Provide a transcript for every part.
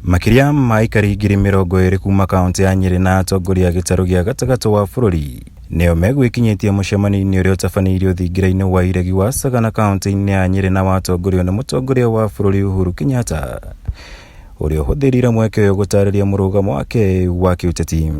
Makiria maikari ngiri 20 kuma kaunti ya Nyeri na atongoria gĩtarũ gĩa gatagatĩ wa bũrũri nĩo megwĩkinyĩtie mũcemanio-inĩ ũrĩa ũtabanĩirio thingira-inĩ wa iregi wa Sagana kaunti-inĩ ya Nyeri na watongorio nĩ mũtongoria wa bũrũri Uhuru Kenyatta, ũrĩa ũhũthĩrire mweke ũyũ gũtarĩria mũrũgamo wake wa kĩũteti.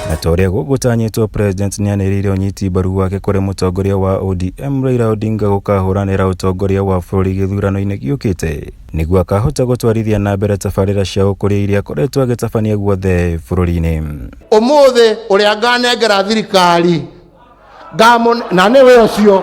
Na torĩa gũgũtanyĩtwo President nĩanĩrĩire ũnyiti mbaru wake kũrĩ mũtongoria wa ODM Raila Odinga gũkahũranĩra ũtongoria wa bũrũri gĩthurano-inĩ gĩũkĩte nĩguo akahota gũtwarithia na mbere tabarĩra cia ũkũria iria akoretwo agĩtabania guothe bũrũri-inĩ. Ũmũthĩ ũrĩa nganengera thirikari na nĩwe ũcio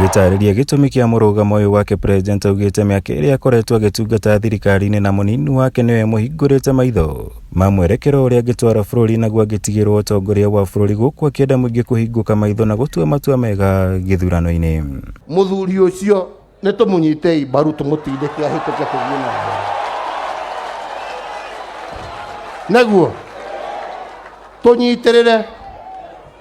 agĩtarĩria gĩtũmi kĩa mũrũgamo ũyũ wake, President augĩte mĩaka ĩrĩa akoretwo agĩtungata thirikari-inĩ na mũnini wake nĩwe mũhingũrĩte maitho ma mwerekero ũrĩa angĩtwara bũrũri naguo angĩtigĩrwo ũtongoria wa bũrũri, gũkũ akĩenda mũingĩ kũhingũka maitho na gũtua matua mega gĩthurano-inĩ. Mũthuri ũcio nĩ tũmũnyite mbaru tũmũtindĩke ahĩtũke kũthiĩ na mbere naguo tũnyitĩrĩre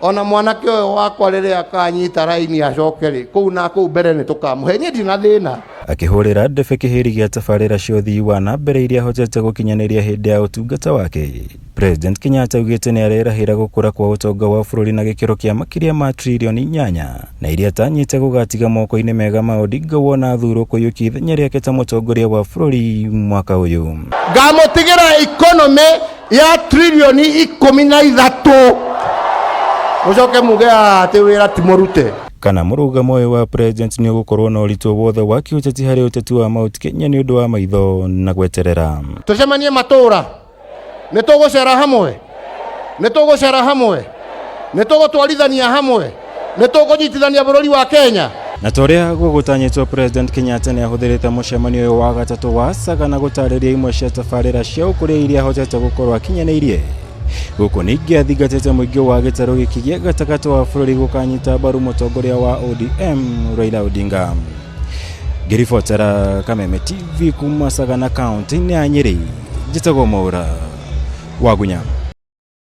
ona mwanake ũyũ wakwa rĩrĩa akanyita raini acoke kũu na kũu mbere nĩ tũkamũhe, niĩ ndina thĩna. Akĩhũrĩra ndebe kĩhĩri gĩa tabarĩra cia ũthii wa na mbere iria ahotete gũkinyanĩria hĩndĩ ya ũtungata wake, President Kenyatta augĩte nĩ arerahĩra gũkũra kwa ũtonga wa bũrũri na gĩkĩro kĩa makĩria ma tririoni 8 na iria atanyĩte gũgatiga moko-inĩ mega ma Odinga wona athurwo kũiyũkia ithenya rĩake ta mũtongoria wa bũrũri mwaka ũyũ. Ngamũtigĩra economy ya tririoni 13 mũcoke muge atĩ wĩra ti mũrute. Kana mũrũgamo ũyũ wa President nĩ ũgũkorwo na ũritũ wothe wa kĩũteti harĩ ũteti wa Mount Kenya nĩ ũndũ wa maitho na gweterera. Tũcemanie matũra, nĩ tũgũcera hamwe, nĩ tũgũcera hamwe, nĩ tũgũtwarithania hamwe, nĩ tũkũnyitithania bũrũri wa Kenya. Na torĩa gũgũtanyĩtwo, President Kenyatta nĩ ahũthĩrĩte mũcemanio ũyũ wa gatatũ wa Sagana gũtarĩria imwe cia tabarĩra cia ũkũria iria ahotete gũkorwo akinyanĩirie, gũkũ ningĩ athingatĩte mũingĩ wa gĩtarũ gĩkĩ gĩa gatagatĩ wa bũrũri gũkanyita mbaru mũtongoria wa ODM Raila Odinga. Ngĩribotera Kameme TV kuma Sagana kaunti-inĩ ya Nyeri, njĩtagwo Mwaura wa Gunya.